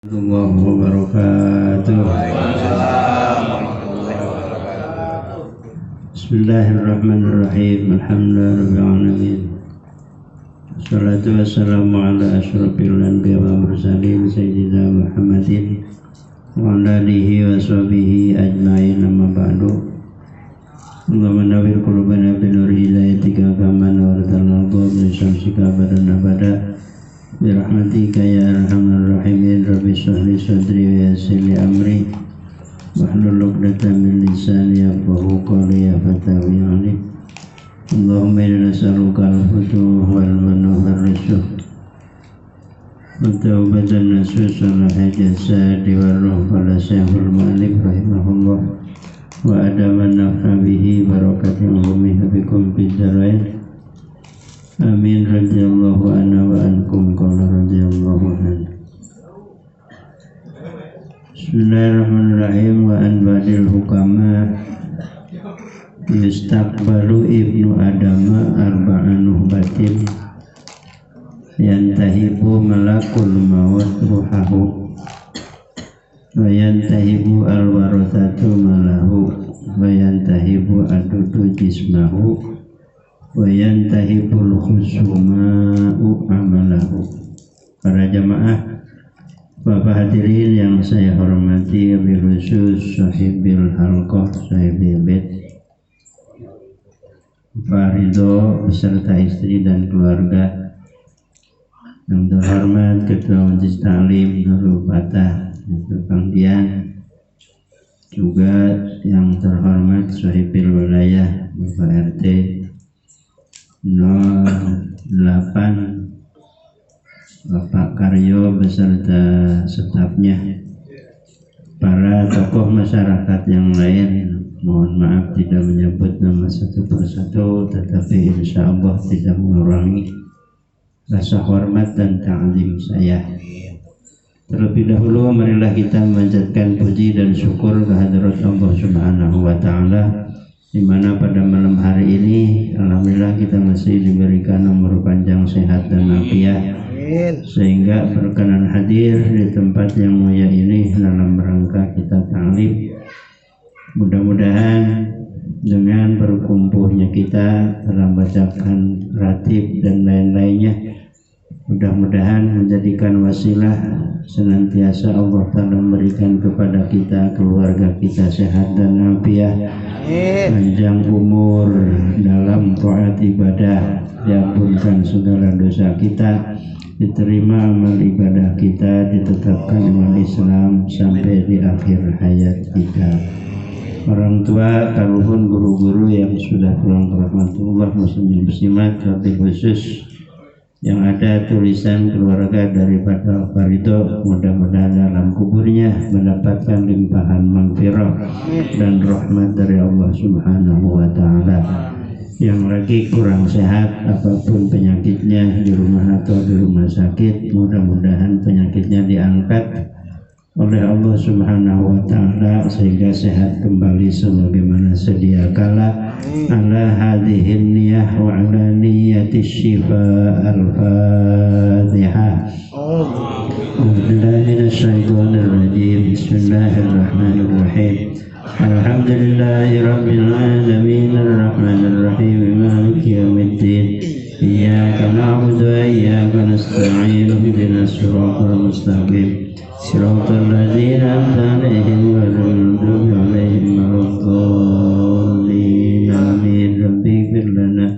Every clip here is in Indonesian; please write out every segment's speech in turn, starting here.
Warahmatullahi wabarakatuh. Bismillahirrahmanirrahim. Alhamdulillahirabbil alamin. Wassalatu wassalamu ala asyrofil anbiya wal mursalin sayyidina Muhammadin wa ala alihi wa sahbihi ajmain, amma ba'du. Allahumma nawwir qulubana bi nuri hidayatika kama nawwartal ardha bi syamsika abadan abada. Birahmatika ya arhamar rahimin. Rabbi shrah li sadri wa yassir li amri wahlul 'uqdatam min lisani yafqahu qawli. Ya fatawi alim. Allahumma inna nas'aluka al-futuh wal manuh ar-risuh wa taubatan nasuh salahat jasadi wal ruh. Qala Syekhul Mu'allif rahimahullah wa adaman naf'a bihi barakatin ummi bikum fid darain. Amin. Radhiyallahu anna wa ankum. Qala radhiyallahu anhu. Bismillahirrahmanirrahim. Wa an badil hukama yustaqbalu ibnu adama arba'an nuhbatin yantahibu malakul maut ruhahu wa yantahibu alwarathatu malahu wa yantahibu adudu jismahu wa yantahibul khusuma'u amalahu. Para jamaah, Bapak hadirin yang saya hormati, wabil khusus sahibil halqah, sahibil bait, Pak Ridho beserta istri dan keluarga, yang terhormat Ketua Majelis Ta'lim Nurul Fatah Kang Dian, juga yang terhormat sahibil wilayah Bapak RT 08 Bapak Karyo beserta stafnya, para tokoh masyarakat yang lain. Mohon maaf tidak menyebut nama satu persatu, tetapi insya Allah tidak mengurangi rasa hormat dan ta'zim saya. Terlebih dahulu marilah kita memanjatkan puji dan syukur kehadirat Allah Subhanahu wa Ta'ala, di mana pada malam hari ini alhamdulillah kita masih diberikan umur panjang, sehat dan afiat, sehingga berkenan hadir di tempat yang mulia ini dalam rangka kita ta'lim. Mudah-mudahan dengan berkumpulnya kita dalam bacakan ratib dan lain-lainnya, mudah-mudahan menjadikan wasilah senantiasa Allah Ta'ala memberikan kepada kita, keluarga kita sehat dan afiat, panjang umur dalam taat ibadah, diampunkan segala dosa kita, diterima amal ibadah kita, ditetapkan iman Islam sampai di akhir hayat kita. Orang tua, kaluhun, guru-guru yang sudah pulang rahmatullah, muslimin muslimat, terlebih khusus yang ada tulisan keluarga daripada Pak Ridho, mudah-mudahan dalam kuburnya mendapatkan limpahan maghfirah dan rahmat dari Allah Subhanahu wa Ta'ala. Yang lagi kurang sehat apapun penyakitnya, di rumah atau di rumah sakit, mudah-mudahan penyakitnya diangkat oleh Allah Subhanahu wa Ta'ala sehingga sehat kembali sebagaimana sedia kala. Ala hadhihi niyah wa ala niyati syifa. Al-Fatihah. Bismillahirrahmanirrahim. Bismillahirrahmanirrahim. Alhamdulillahi rabbil alamin, arrahmanirrahim, maliki yaumiddin. Iyyaka na'budu wa iyyaka nasta'in. Ihdinas siratal mustaqim. Siratal ladzina an'amta 'alaihim ghairil maghdubi 'alaihim waladdallin. Amin. Rabbi ighfir lana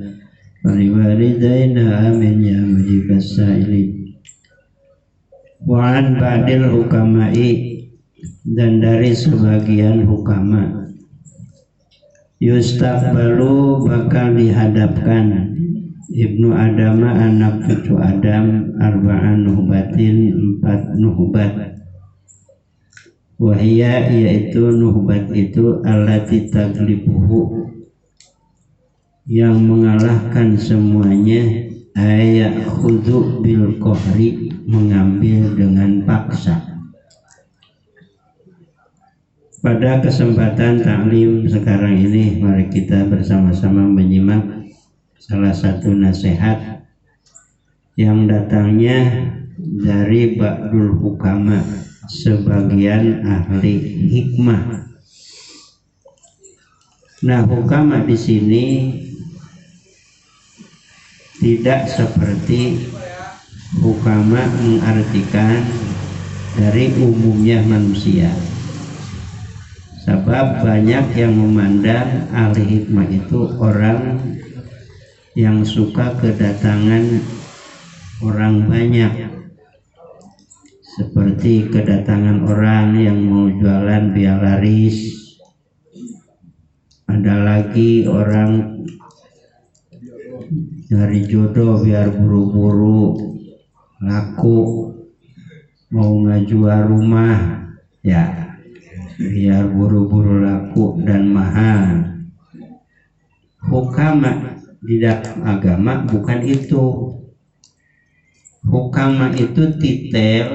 wa liwalidayna amin ya mujibas sa'ilin. Wa an ba'dil hukama'i, dan dari sebagian hukama, yustaqbalu, bakal dihadapkan, ibnu Adama, anak cucu Adam, arba'an nuhbatin, 4 nuhbat. Wahia, yaitu nuhbat itu, allati taglibuhu, yang mengalahkan semuanya, ayat khudu bil kohri, mengambil dengan paksa. Pada kesempatan taklim sekarang ini, mari kita bersama-sama menyimak salah satu nasihat yang datangnya dari Ba'dul Hukama, sebagian ahli hikmah. Nah, hukama di sini tidak seperti hukama mengartikan dari umumnya manusia. Sebab banyak yang memandang ahli hikmah itu orang yang suka kedatangan orang banyak, seperti kedatangan orang yang mau jualan biar laris. Ada lagi orang nyari jodoh biar buru-buru laku, mau ngajual rumah ya biar buru-buru laku dan mahal. Hukama di dalam agama bukan itu. Hukama itu titel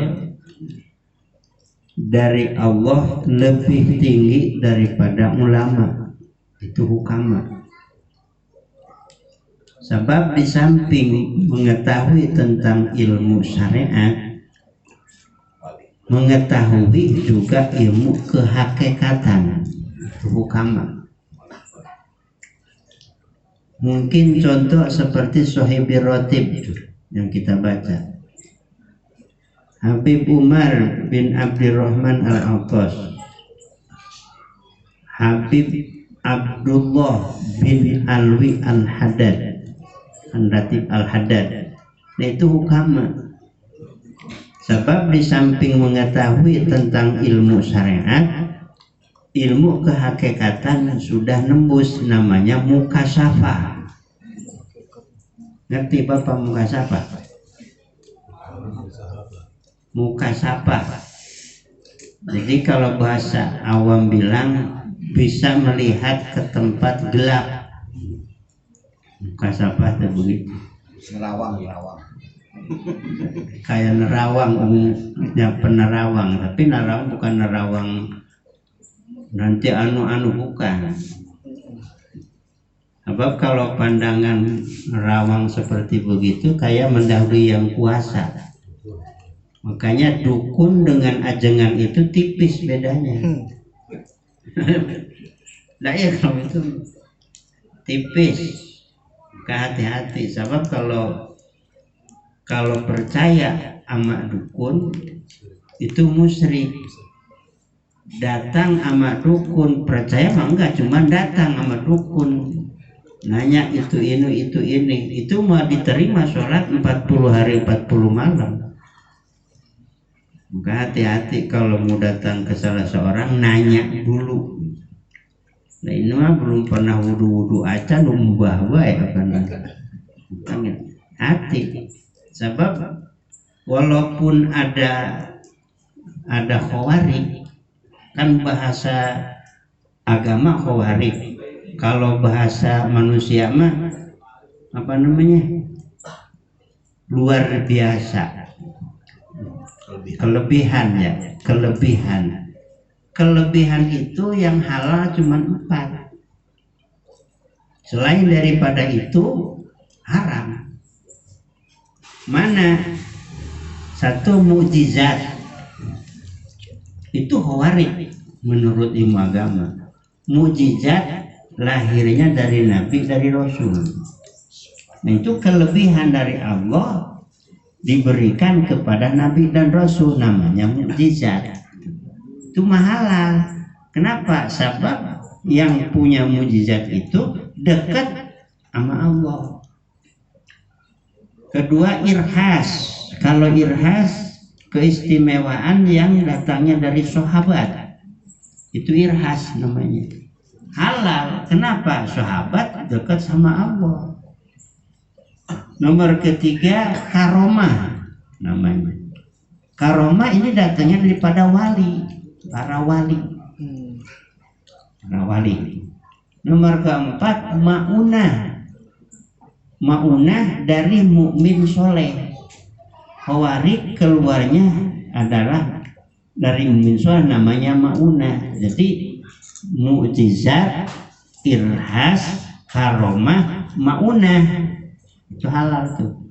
dari Allah lebih tinggi daripada ulama. Itu hukama. Sebab di samping mengetahui tentang ilmu syariat, mengetahui juga ilmu kehakikatan. Itu hukama. Mungkin contoh seperti Sohibir Rotib yang kita baca. Habib Umar bin Abdurrahman Al-Attas, Habib Abdullah bin Alwi Al-Haddad, Ratib Al-Haddad. Nah, itu hukama. Sebab di samping mengetahui tentang ilmu syariat, ilmu kehakikatan sudah nembus, namanya mukasyafah. Ngerti Bapak mukasyafah? Mukasyafah. Jadi kalau bahasa awam bilang bisa melihat ke tempat gelap. Mukasyafah itu begitu. Nerawang. Kayak nerawang, ya penerawang, tapi nerawang bukan nerawang nanti anu bukan. Sebab kalau pandangan nerawang seperti begitu kayak mendahului yang kuasa. Makanya dukun dengan ajengan itu tipis bedanya. Nah ya kalau itu tipis, hati-hati. Sebab kalau percaya sama dukun itu musyrik. Datang sama dukun, percaya mah enggak, cuma datang sama dukun nanya itu ini, itu mau diterima sholat 40 hari 40 malam. Maka hati-hati kalau mau datang ke salah seorang, nanya dulu. Nah ini mah belum pernah wudu acan umbah wae akan hati. Sebab walaupun ada khawarij, kan bahasa agama khawarij, kalau bahasa manusia mah apa namanya, luar biasa, kelebihan ya, kelebihan itu yang halal cuma 4, selain daripada itu haram. Mana? Satu, mukjizat, itu khawarij menurut ilmu agama. Mukjizat lahirnya dari Nabi, dari Rasul. Nah itu kelebihan dari Allah diberikan kepada Nabi dan Rasul, namanya mukjizat. Itu halal. Kenapa? Sebab yang punya mukjizat itu dekat sama Allah. Kedua, irhas. Kalau irhas, keistimewaan yang datangnya dari sahabat, itu irhas namanya. Halal. Kenapa? Sahabat dekat sama Allah. Nomor ketiga, karomah namanya. Karomah ini datangnya daripada wali, para wali. Nomor keempat, maunah. Maunah dari mukmin soleh. Khawarij keluarnya adalah dari mukmin soleh, namanya maunah. Jadi mukjizat, irhas, karomah, maunah, itu halal tuh.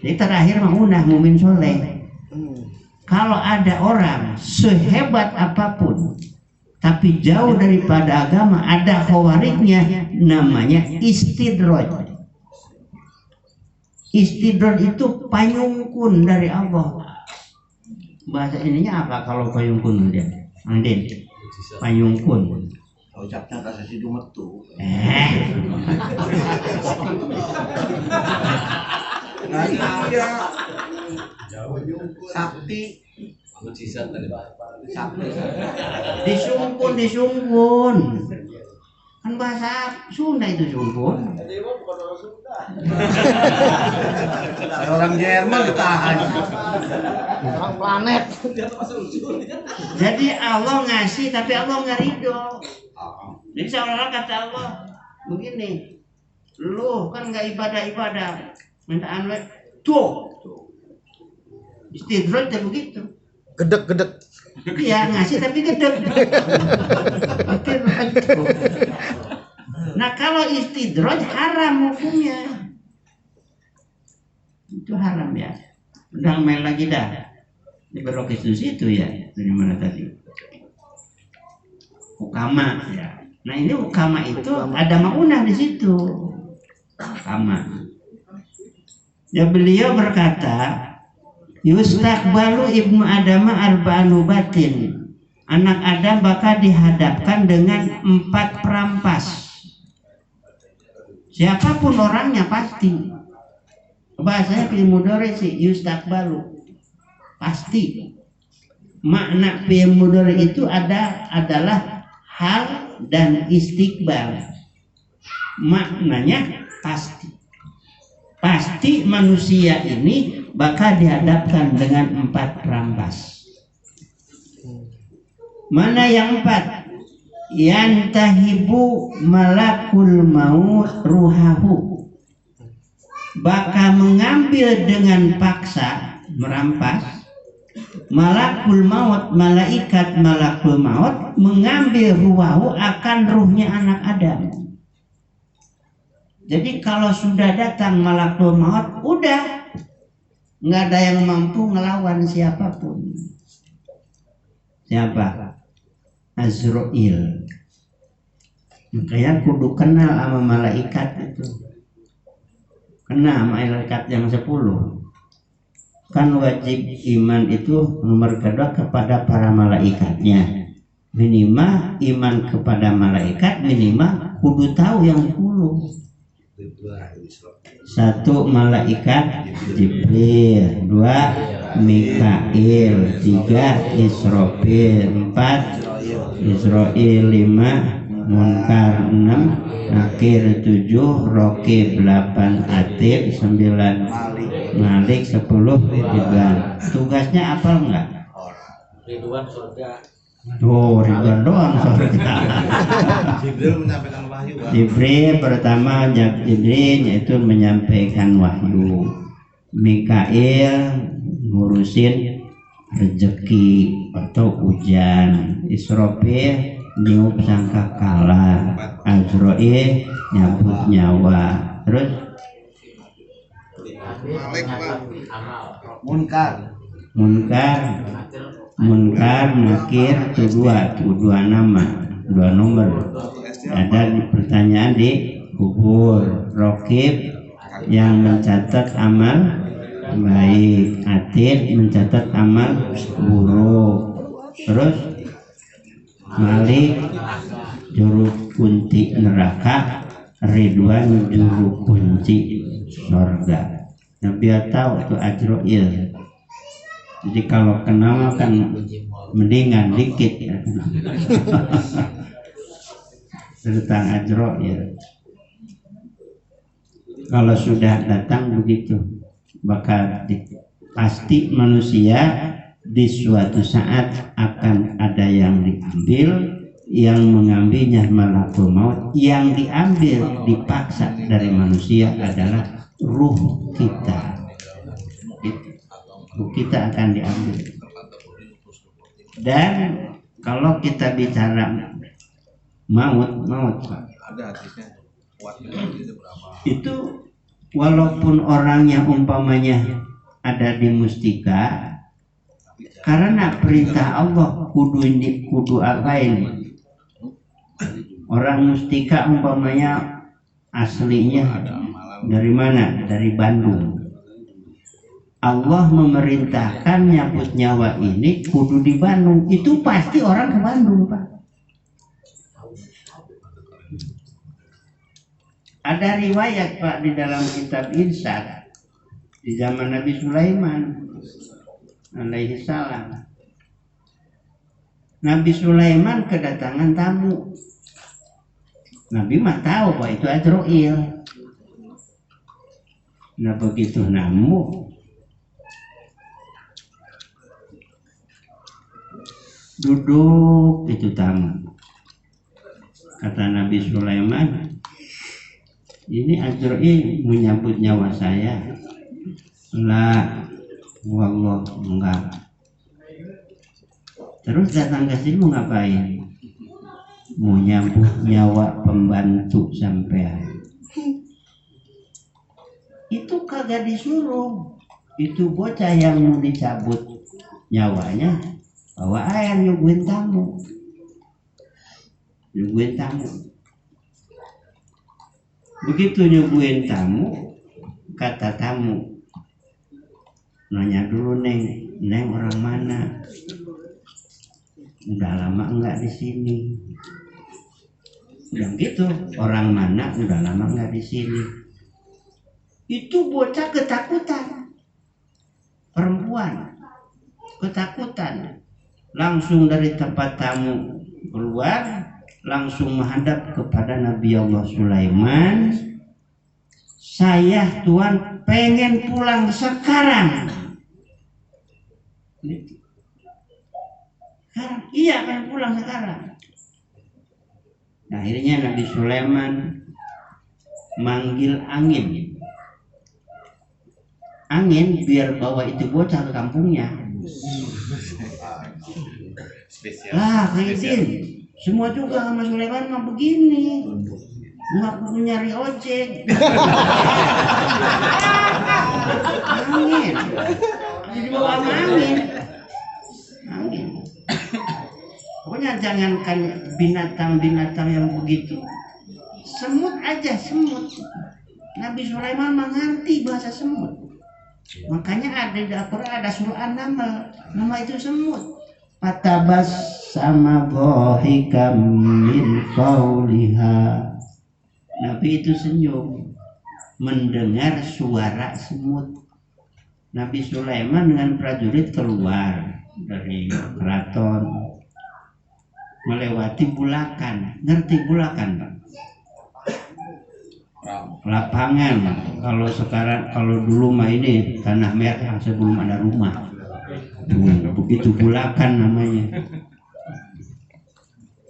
Jadi terakhir maunah, mukmin soleh. kalau ada orang sehebat apapun tapi jauh daripada agama, ada khawariknya, namanya istidraj. Istidraj itu panyungkun dari Allah. Bahasa ininya apa kalau panyungkun dia? Andin, panyungkun. Ucapnya kasih sidu metu. Sakti. Disumpun. Kan bahasa Sunda itu sumpun. Orang Jerman ditahan. Orang planet. Jadi Allah ngasih tapi Allah nggak ridho. Jadi seolah-olah kata Allah begini, lu kan nggak ibadah, minta anwar tuh. Istidraj ya begitu. Gedek. Ya ngasih tapi gedek. Nah kalau istidraj haram hukumnya. Itu haram ya. Udah main lagi dah. Di berokis di situ ya. Dari mana tadi? Hukama ya. Nah ini hukama itu ada maunah di situ. Hukama. Ya beliau berkata, yustaqbalu ibnu Adama arba'anu batin. Anak Adam bakal dihadapkan dengan 4 perampas. Siapapun orangnya pasti. Bahasanya fi'il mudhari sih yustaqbalu. Pasti. Makna fi'il mudhari itu adalah hal dan istiqbal. Maknanya pasti. Pasti manusia ini bakal dihadapkan dengan 4 perampas. Mana yang 4? Yantahibu malakul maut ruhahu. Bakal mengambil dengan paksa, merampas. Malakul maut, malaikat malakul maut mengambil ruhahu akan ruhnya anak Adam. Jadi kalau sudah datang malakul maut, udah nggak ada yang mampu ngelawan siapapun. Siapa? Azrail. Makanya kudu kenal sama malaikat itu. Kenal malaikat yang 10. Kan wajib iman itu nomor kedua kepada para malaikatnya. Minimal iman kepada malaikat, minimal kudu tahu yang 10. 1 malaikat Jibril, 2 Mikail, 3 Israfil, 4 Israil, 5 Munkar, 6 Nakir, 7 Raqib, 8 Atid, 9 Malik, 10 Ridwan. Tugasnya apa enggak? Ridwan surga. Oh, Ridwan doang surga. Jibril menyampaikan wahyu. Jibril pertama, Jibril yaitu menyampaikan wahyu. Mikail ngurusin rezeki atau hujan. Israfil niup sangkakala. Azrail nyabut nyawa. Terus Malik Pak. Munkar, Nakir itu dua nama, 2 nomor. Ada pertanyaan di kubur. Raqib yang mencatat amal baik, Atid mencatat amal buruk. Terus Malik juru kunci neraka, Ridwan juru kunci surga. Nah, biar tahu itu Azrail. Jadi kalau kenal kan mendingan dikit ya. Tentang Azrail. Kalau sudah datang begitu, bakal pasti manusia di suatu saat akan ada yang diambil, yang mengambilnya malakul maut. Yang diambil dipaksa dari manusia adalah ruh kita. Ruh kita akan diambil. Dan kalau kita bicara maut Ada hadisnya. itu walaupun orangnya umpamanya ada di mustika, Karena perintah Allah kudu apa ini? Orang Mustika umpamanya aslinya dari mana? Dari Bandung. Allah memerintahkan nyabut nyawa ini kudu di Bandung. Itu pasti orang ke Bandung, Pak. Ada riwayat, Pak, di dalam kitab Irsyad di zaman Nabi Sulaiman alaihi salam. Nabi Sulaiman kedatangan tamu. Nabi mah tahu bahwa itu Azrail. Nah begitu namu duduk itu tamu. Kata Nabi Sulaiman, ini Azrail menyambut nyawa saya. Lah, wallah enggak. Terus datang ke sini mau ngapain? Mau nyambut nyawa pembantu sampean. Itu kagak disuruh. Itu bocah yang mau dicabut nyawanya bawa air nyuguhin tamu. Nyuguhin tamu. Begitu nyuguhin tamu, kata tamu, nanya dulu Neng orang mana? Udah lama enggak di sini. Yang gitu, orang mana udah lama enggak di sini. Itu bocah ketakutan. Perempuan ketakutan. Langsung dari tempat tamu keluar, langsung menghadap kepada Nabi Allah Sulaiman. Saya Tuhan pengen pulang sekarang. Iya pengen pulang sekarang. Nah, akhirnya Nabi Sulaiman manggil angin. Angin biar bawa itu bocah ke kampungnya. Lah Kaidin, semua juga sama Sulaiman mah begini. Nggak perlu nyari ojek. Angin. Jadi bawa angin. Angin. Pokoknya jangankan binatang-binatang yang begitu. Semut aja, semut. Nabi Sulaiman mengerti bahasa semut. Makanya ada di Al-Quran ada surah An-Naml, nama itu semut. Patabas sama bohikam min qauliha. Nabi itu senyum mendengar suara semut. Nabi Sulaiman dengan prajurit keluar dari keraton melewati Bulakan. Ngerti Bulakan, Pak? Lapangan. Kalau sekarang, kalau dulu mah ini tanah merah sebelum ada rumah. Begitu Bulakan namanya.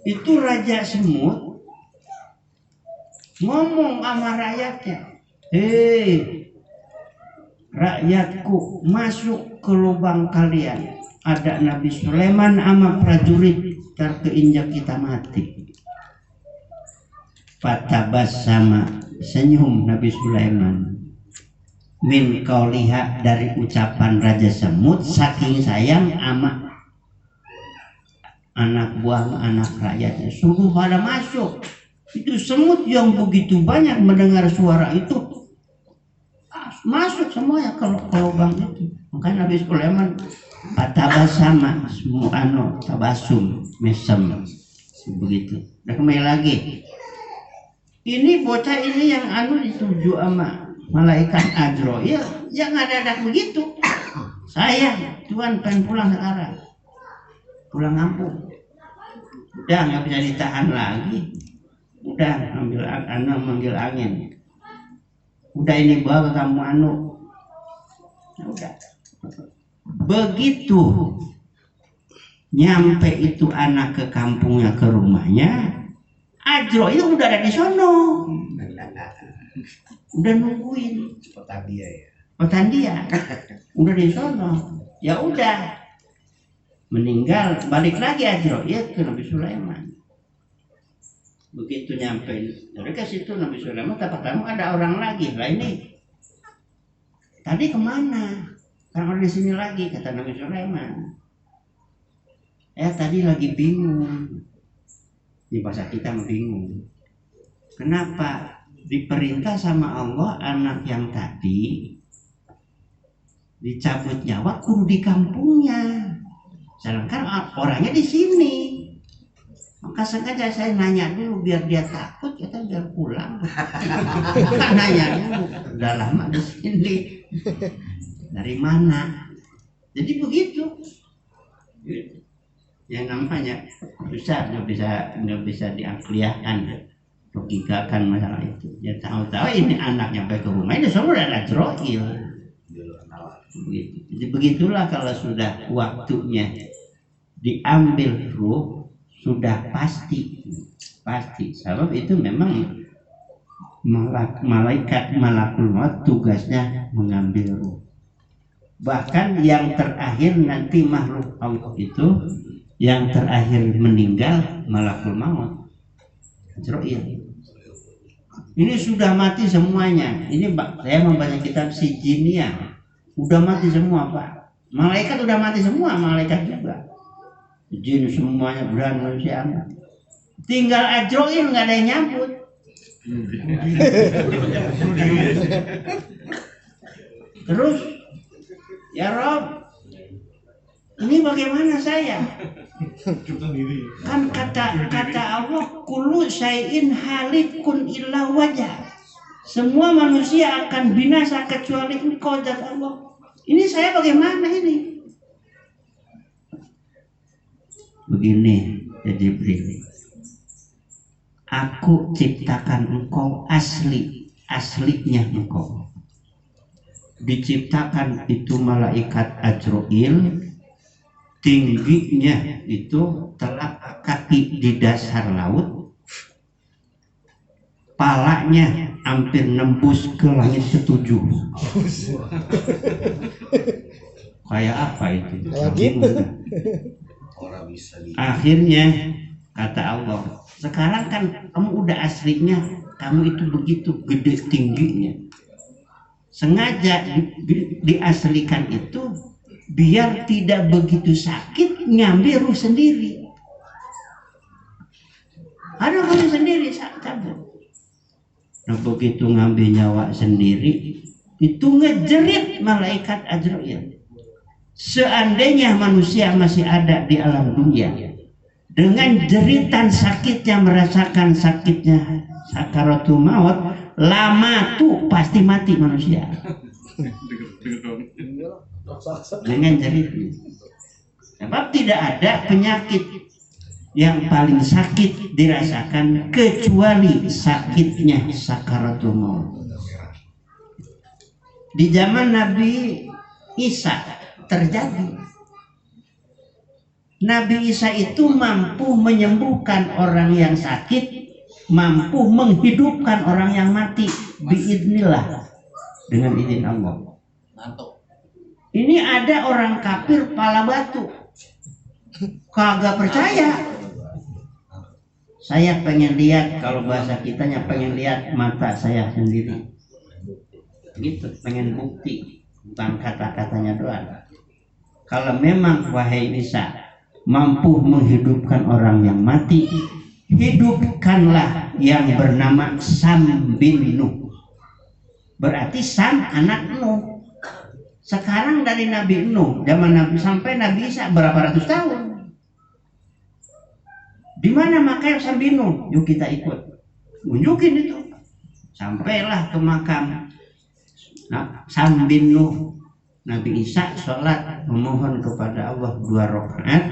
Itu raja semut ngomong sama rakyatnya, hei rakyatku, masuk ke lubang kalian. Ada Nabi Sulaiman sama prajurit, terkeinjak kita mati. Patabas sama senyum Nabi Sulaiman min qauliha, dari ucapan raja semut, saking sayang ama anak buah anak rakyatnya, suruh pada masuk. Itu semut yang begitu banyak mendengar suara itu masuk semuanya ke lubang itu. Makanya Nabi Sulaiman patabas sama semua tabasum mesem begitu. Dan kembali lagi, ini bocah ini yang dituju sama malaikat Azrail yang ada begitu. Saya Tuhan pengen pulang sekarang, pulang kampung. Udah nggak bisa ditahan lagi. Udah manggil angin. Udah ini bawa ke kampung udah. Begitu nyampe itu anak ke kampungnya, ke rumahnya, Azrail udah ada di sono. Udah nungguin. Potandia. Udah di sono. Ya udah. Meninggal, balik lagi Azrail ke Nabi Sulaiman. Begitu nyampe dari ke situ Nabi Sulaiman, pertama ada orang lagi. Lah ini tadi kemana? Kan orang di sini lagi, kata Nabi Sulaiman. Tadi lagi bingung. Di bahasa kita bingung. Kenapa diperintah sama Allah anak yang tadi dicabut nyawa kudu di kampungnya, sedangkan orangnya di sini. Maka sengaja saya nanya dulu biar dia takut, kita biar pulang. Nanya dulu, udah lama di sini, dari mana? Jadi begitu. Yang namanya susah, nggak bisa diakliahkan, logikakan masalah itu. Ya tahu-tahu ini anaknya sampai ke rumah ini semua ada Azrail. Jadi begitulah kalau sudah waktunya diambil ruh, sudah pasti. Sebab itu memang malaikat malakul maut tugasnya mengambil ruh. Bahkan yang terakhir nanti makhluk Allah itu yang terakhir meninggal malakul maut Azrail. Ini sudah mati semuanya. Ini saya membaca kitab Sijinia. Udah mati semua, Pak. Malaikat udah mati semua, malaikat juga. Jin semuanya berani manusia. Tinggal Azrail nggak ada yang nyambut. Terus, ya Rob, ini bagaimana saya? Kan kata Allah, kullu syai'in halikun illa wajah. Semua manusia akan binasa kecuali engkau dan Allah. Ini saya bagaimana ini? Begini ya Jibril, aku ciptakan engkau aslinya engkau. Diciptakan itu malaikat Azrail, tingginya itu telapak kaki di dasar laut, palanya hampir nembus ke langit ketujuh. Kayak apa itu? Kayak gitu. Akhirnya kata Allah, sekarang kan kamu udah aslinya, kamu itu begitu gede tingginya. Sengaja diaslikan itu biar tidak begitu sakit ngambil ruh sendiri. Ada kamu sendiri cabut. Nah begitu ngambil nyawa sendiri, itu ngejerit malaikat Azrail. Seandainya manusia masih ada di alam dunia, dengan jeritan sakitnya, merasakan sakitnya sakaratul maut, lama tuh pasti mati manusia. Dengan jeritnya. Sebab tidak ada penyakit yang paling sakit dirasakan kecuali sakitnya sakaratul maut. Di zaman Nabi Isa terjadi. Nabi Isa itu mampu menyembuhkan orang yang sakit, mampu menghidupkan orang yang mati biidznillah, dengan izin Allah. Ini ada orang kafir pala batu, kagak percaya. Saya pengen lihat, kalau bahasa kitanya pengen lihat mata saya sendiri. Gitu, pengen bukti, bukan kata-katanya doang. Kalau memang wahai Isa mampu menghidupkan orang yang mati, hidupkanlah yang bernama Sam bin Nuh. Berarti Sam anak Nuh. Sekarang dari Nabi Nuh, zaman Nabi sampai Nabi Isa berapa ratus tahun? Di mana makam Sam bin Nuh? Yuk kita ikut. Tunjukin itu. Sampailah ke makam Sam bin Nuh. Nabi Isa sholat memohon kepada Allah 2 rakaat.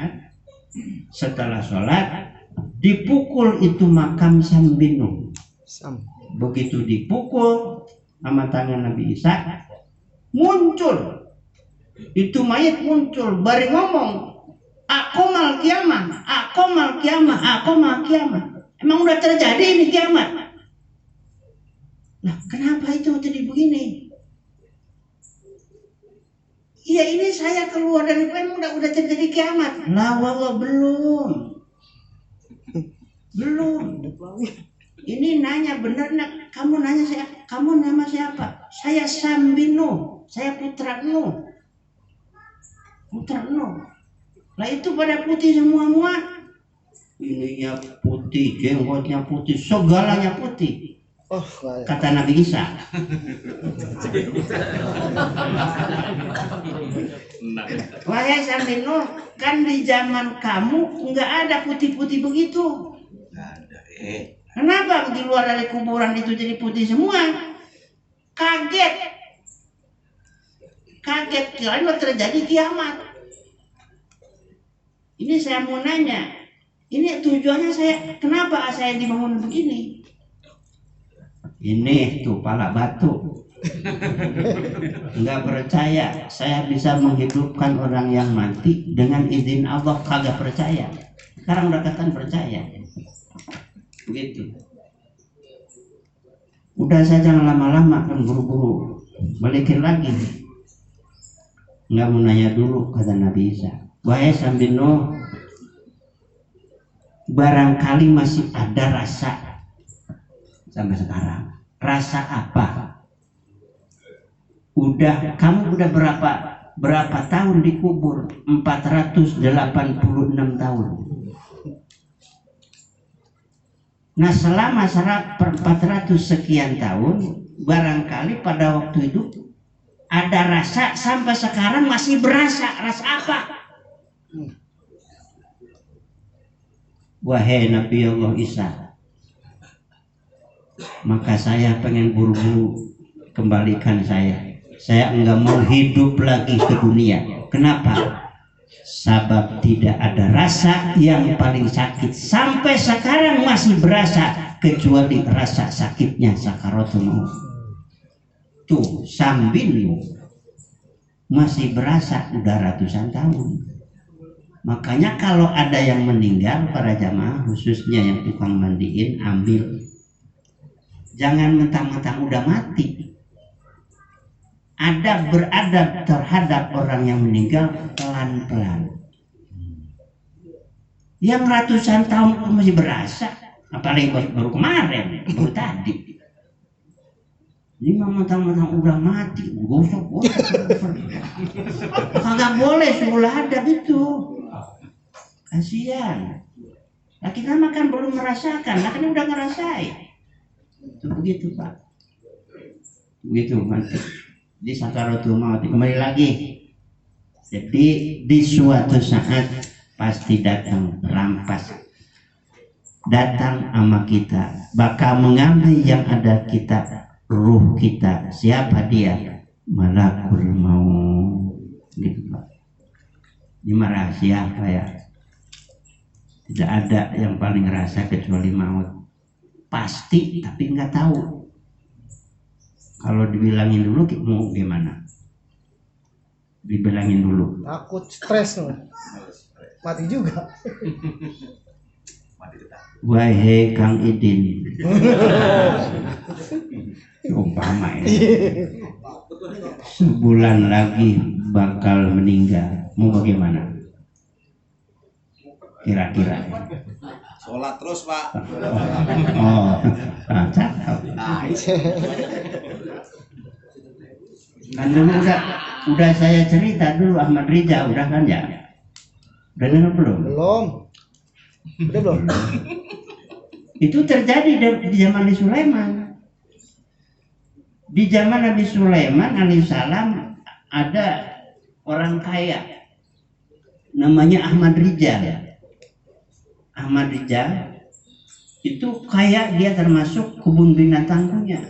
Setelah sholat dipukul itu makam Sam bin Nuh. Begitu dipukul sama tangan Nabi Isa, muncul itu mayat, muncul bari ngomong, aku mal kiamat, aku mal kiamat, aku mal kiamat. Emang udah terjadi ini kiamat? Nah kenapa itu jadi begini? Iya ini saya keluar dari emang udah terjadi kiamat. Lah wallah belum. Ini nanya bener nak, kamu nanya saya, kamu nama siapa? Saya Sam bin Nuh, saya putra Nuh. Terno. Lah itu pada putih semua. Ininya putih, jenggotnya putih, segalanya putih. Oh, Kata Nabi Isa. Wahai Sambil Nur, kan di zaman kamu nggak ada putih-putih begitu. Nggak ada. Kenapa di luar dari kuburan itu jadi putih semua? Kaget kirain mau terjadi kiamat. Ini saya mau nanya, ini tujuannya kenapa saya dibangun begini? Ini tuh pala batu. Nggak percaya saya bisa menghidupkan orang yang mati dengan izin Allah, kagak percaya. Sekarang udah katakan percaya. Begitu. Udah saya jangan lama-lama, kan buru-buru balikin lagi. Nggak mau nanya dulu, kata Nabi Isa. Wahai Sambil Nur, barangkali masih ada rasa sampai sekarang. Rasa apa? Kamu udah berapa tahun dikubur? 486 tahun. Nah, selama 400 sekian tahun, barangkali pada waktu itu ada rasa, sampai sekarang masih berasa. Rasa apa? Wahai Nabi Allah Isa, maka saya pengen buru-buru kembalikan saya. Saya enggak mau hidup lagi ke dunia. Kenapa? Sebab tidak ada rasa yang paling sakit sampai sekarang masih berasa, kecuali rasa sakitnya sakaratul maut. Tuh Sambil masih berasa udah ratusan tahun. Makanya kalau ada yang meninggal, para jamaah khususnya yang tukang mandiin, ambil. Jangan mentang-mentang udah mati. Ada beradab terhadap orang yang meninggal pelan-pelan. Yang ratusan tahun masih berasa, apalagi baru kemarin, baru tadi. Ini mentang-mentang udah mati, gosok. Kagak boleh suruh adab itu. Kasihan. Nah, kita makan belum merasakan, nah kan udah ngerasain. Itu begitu Pak. Begitu mati. Di sakaratul maut kembali lagi. Jadi di suatu saat pasti datang perampas, datang sama kita, bakal mengambil yang ada kita, ruh kita. Siapa dia? Malakul maut. Gitu Pak. Ini rahasia apa ya? Tidak ada yang paling rasa kecuali maut. Pasti, tapi nggak tahu. Kalau dibilangin dulu mau gimana? Dibilangin dulu. takut stres loh. Mati juga. Wahai Kang Idin. Umpama ini. Sebulan lagi bakal meninggal. Mau bagaimana? Kira-kira. Sholat terus Pak. Cakep. Kan dulu udah saya cerita dulu Ahmad Rija, udah kan ya? Udah dengar belum? Belum. Udah belum? Itu terjadi di zaman Nabi Sulaiman. Di zaman Nabi Sulaiman alaihissalam ada orang kaya namanya Ahmad Rijal. Ahmad Rijal itu kaya, dia termasuk kebun binatang punya.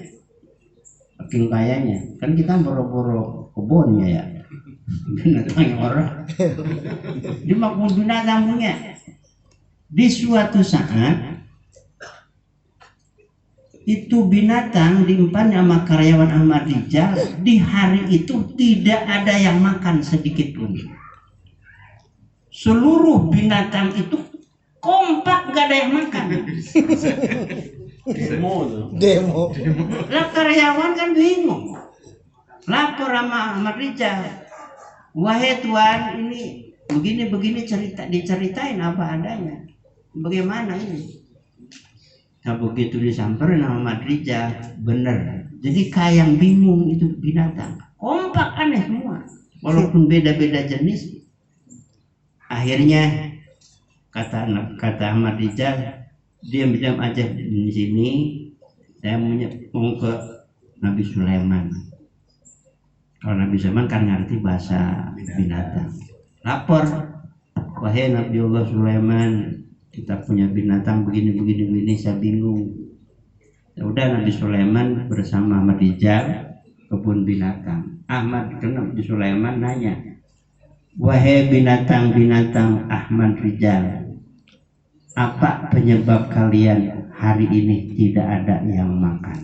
Saking kayanya, kan kita boro-boro kebunnya ya. Binatang orang. Dia kebun binatang punya. Di suatu saat itu binatang diempan sama karyawan Ahmad Rijal. Di hari itu tidak ada yang makan sedikit pun. Seluruh binatang itu kompak, gak ada yang makan. Demo. Lah karyawan kan bingung. Lapor sama Ahmad Rijal. Wahai Tuan, ini begini diceritain apa adanya. Bagaimana ini? Nah begitu disamperin sama Ahmad Rijal, bener. Jadi kayak yang bingung itu binatang. Kompak aneh semua. Walaupun beda-beda jenis, Akhirnya kata Ahmad Rijal, diam-diam aja di sini, saya mau ke Nabi Sulaiman. Kalau Nabi Sulaiman kan ngerti bahasa binatang. Lapor, wahai Nabi Allah Sulaiman, kita punya binatang begini, saya bingung. Ya udah, Nabi Sulaiman bersama Ahmad Rijal kebun binatang. Nabi Sulaiman nanya, wahai binatang-binatang Ahmad Rijal, apa penyebab kalian hari ini tidak ada yang makan?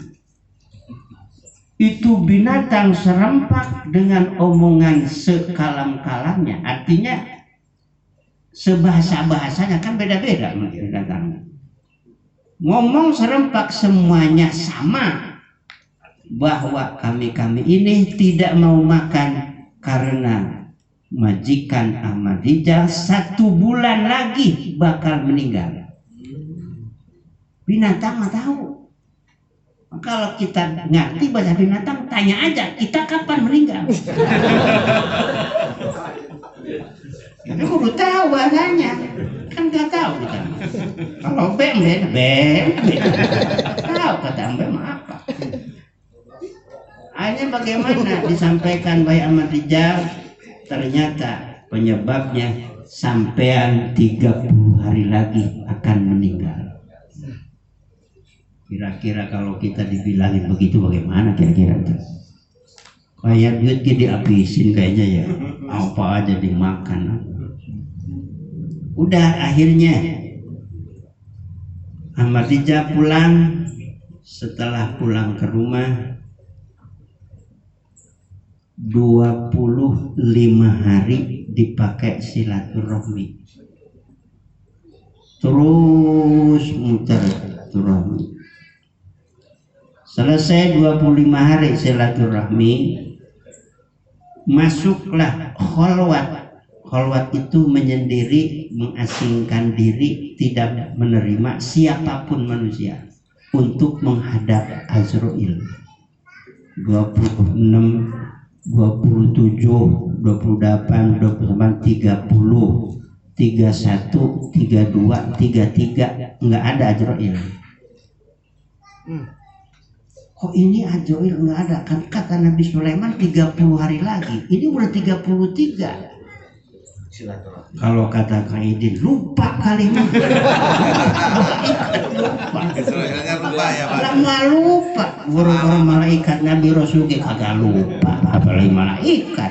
Itu binatang serempak dengan omongan sekalam-kalamnya. Artinya sebahasa-bahasanya kan beda-beda binatangnya. Ngomong serempak semuanya sama, bahwa kami ini tidak mau makan karena majikan Ahmad Rijal 1 bulan lagi bakal meninggal. Binatang mah tahu. Kalau kita ngerti bahasa binatang, tanya aja kita kapan meninggal. Tapi kudu tahu bahasanya, kan nggak tahu kita. Kalau bem, tahu kata bem apa. Akhirnya bagaimana disampaikan baik Ahmad Rijal, ternyata penyebabnya sampean 30 hari lagi akan meninggal. Kira-kira kalau kita dibilangin begitu bagaimana kira-kira itu? Kayak duit dihabisin kayaknya ya, apa aja dimakan. Udah, akhirnya Ahmad Rijal pulang. Setelah pulang ke rumah 25 hari dipakai silaturahmi, terus muter silaturahmi. Selesai 25 hari silaturahmi, masuklah kholwat. Kholwat itu menyendiri, mengasingkan diri, tidak menerima siapapun manusia, untuk menghadap Azrail. 26, 27, 28, 29, 30, 31, 32, 33 nggak ada Azrail. Kok ini Azrail nggak ada? Kan kata Nabi Sulaiman 30 hari lagi. Ini udah 33. Kalau kata Kang Idin, lupa kalimat. Lupa ya Pak. Lama lupa. Guru-guru malaikat Nabi Rasul kagak lupa, apalagi malaikat.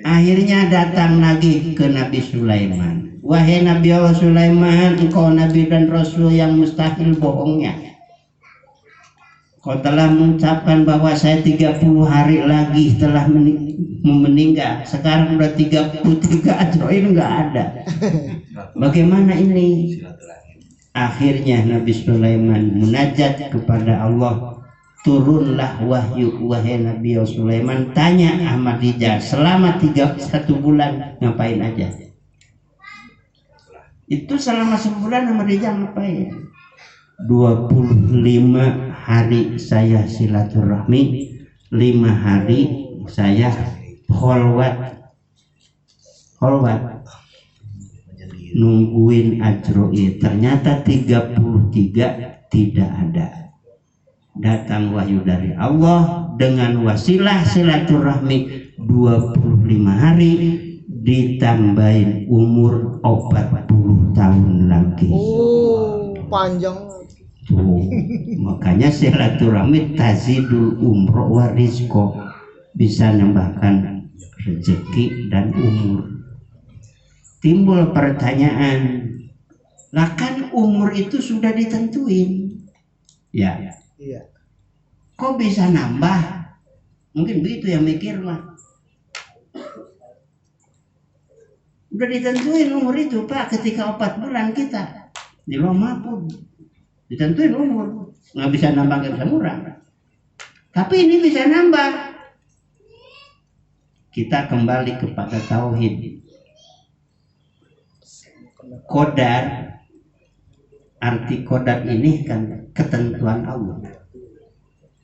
Akhirnya datang lagi ke Nabi Sulaiman. Wahai Nabi Allah Sulaiman, engkau Nabi dan Rasul yang mustahil bohongnya. Kau telah mengucapkan bahwa saya 30 hari lagi telah meninggal. Sekarang udah 33, Azrail nggak ada. Bagaimana ini? Akhirnya Nabi Sulaiman munajat kepada Allah. Turunlah wahyu, wahai Nabi Sulaiman, tanya Ahmad Rijal selama 1 bulan ngapain aja. Itu selama sebulan Ahmad Rijal ngapain? 25 hari saya silaturahmi, 5 hari saya kholwat nungguin Azrail. Ternyata 33 tidak ada. Datang wahyu dari Allah dengan wasilah silaturahmi 25 hari ditambahin umur 40 tahun lagi. Oh, panjang. Tuh, makanya silaturahmi tazidul umroh wa rizqo, bisa nambahkan rezeki dan umur. Timbul pertanyaan, lah kan umur itu sudah ditentuin, ya? Iya. Kok bisa nambah? Mungkin begitu yang mikir mah. Udah ditentuin umur itu Pak, ketika 4 bulan kita di Roma pun ditentuin umur, nggak bisa nambah, nggak bisa ngurang. Tapi ini bisa nambah. Kita kembali kepada tauhid. Qadar, arti qadar ini kan ketentuan Allah.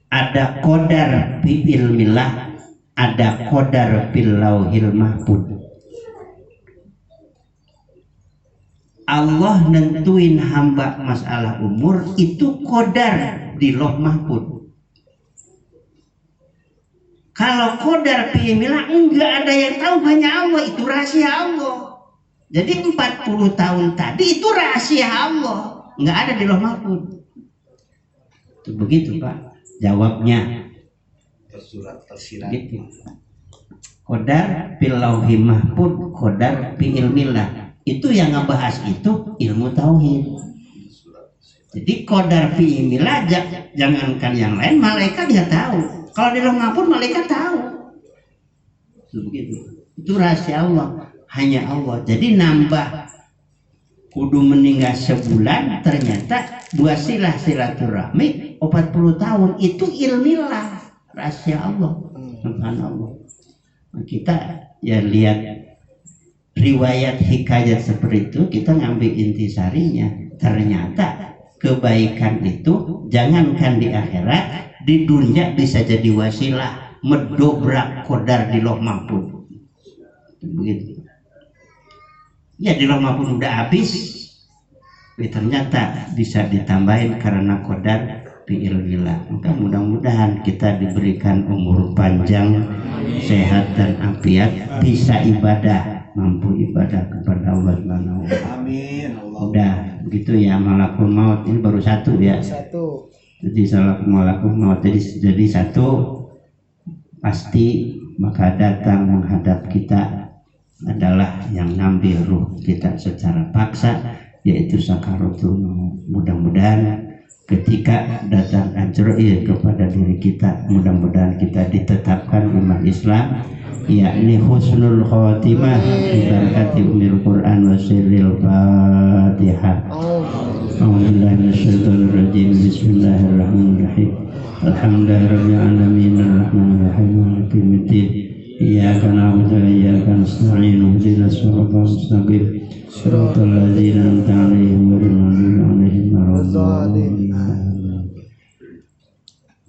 Ada qadar fi ilmillah, ada qadar fil lauhil mahfuz. Allah nentuin hamba masalah umur itu qadar di Lauh Mahfuz. Kalau qadar fi ilmillah enggak ada yang tahu, hanya Allah, itu rahasia Allah. Jadi 40 tahun tadi itu rahasia Allah, enggak ada di Lauh Mahfuz. Itu begitu Pak jawabnya. Tersurat tersirat. Gitu. Qadar fil Lauhi Mahfuz, qadar fi ilmillah. Itu yang ngebahas itu ilmu tauhid. Jadi qadar fi ilmillah, jangankan yang lain, malaikat dia tahu. Kalau di Lauh Mahfuz malaikat tahu. Begitu. Itu rahasia Allah, hanya Allah. Jadi nambah kudu meninggal sebulan, ternyata buasilah silaturahmi 40 tahun, itu ilmilah, rahasia Allah, subhanallah. Kita ya lihat riwayat hikayat seperti itu, kita ngambil intisarinya. Ternyata kebaikan itu jangankan di akhirat, di dunia bisa jadi wasilah mendobrak qadar di Lauh Mahfuz. Begitu. Ya di Lauh Mahfuz udah habis, ternyata bisa ditambahin karena qadar fi ilmillah. Maka mudah-mudahan kita diberikan umur panjang, sehat dan afiat, bisa ibadah, mampu ibadah kepada Allah Subhanahu wa taala. Amin. Udah begitu ya, malakul maut ini baru satu ya. Satu. Jadi salah malakul maut jadi satu pasti, maka datang menghadap kita adalah yang ngambil ruh kita secara paksa, yaitu sakaratul maut. Mudah-mudahan ketika datang Azrail kepada diri kita, mudah-mudahan kita ditetapkan iman Islam, yakni husnul khatimah bi barakati umil Quran wa sirril Fatihah. A'udzubillahi minasyaitonir rajim. Bismillahirrahmanirrahim. Alhamdulillahirabbil alamin arrahmanir rahim maliki yaumiddin. Iyyaka na'budu wa iyyaka nasta'in. Ihdinas siratal mustaqim. Shiratal ladzina an'amta 'alaihim ghairil maghdubi 'alaihim waladdallin.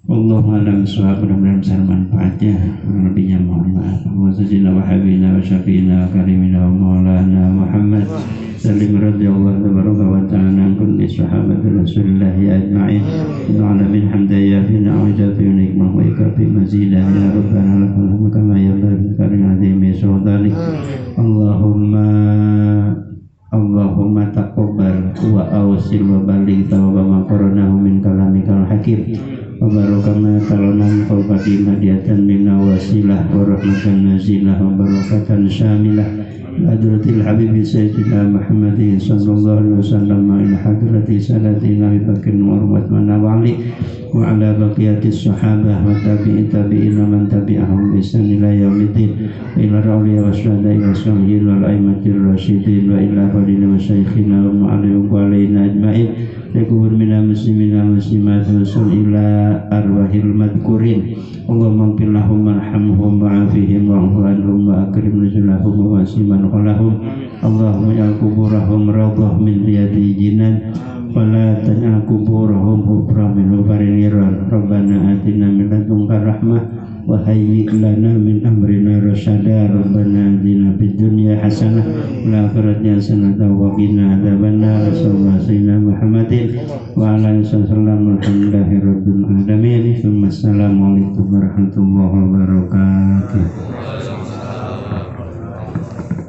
Allahumma alam suhab, mudah-mudahan besar manfaatnya, lebihnya mohon maaf. Wa sallallahu wa habibina wa syafiina wa karimina wa maulana Muhammad sallim radhiyallahu tabaraka wa ta'ala an kulli sahabati rasulillahi ajma'in wa ala min hamdaya fi na'ujati nikmah wa ikafi mazidah ya rabbana lakal hamdu kama yanbaghi li karim azimi sultanik. Allahumma taqabbal wa awsil wa baligh tawba ma qaranahu min kalamikal hakim wa barakama talana qawbati madiyatan minna wasilah wa rahmatan nazilah wa barakatan syamilah hadratil habibi sayyidina Muhammadin sallallahu alaihi wasallam ila hadrati sadatina Abi Bakr wa Umar manawali wa ala baqiyatis sahabah wa tabi'in tabi'ina man tabi'ahum bi ihsan ila yaumiddin ila rawliya wa syuhada'i wa salihin wal a'immatir rasyidin wa ila fadilil masyayikhina wa ma'alihim wa alaina ajma'in yakubur minna muslimina muslimat wa sun ila arwahil madkurin. Allahumma ighfir lahum warhamhum wa'afihim wa'fu anhum wa akrim nuzulahum wa wasiman qalahum. Allahumma ja'al kuburahum rawdah min riyadil jinan wa la taj'al kuburahum hufra min hufaril niran. Rabbana atina min ladunka rahmah wa hayyi' lana min amrina rasyada. Rabbana atina fid dunya hasanah wa fil akhirati hasanah wa qina adzabannar. Sallallahu sayyidina Muhammadin wa ala alihi wasallam. Alhamdulillahi rabbil alamin. Assalamualaikum warahmatullahi wabarakatuh.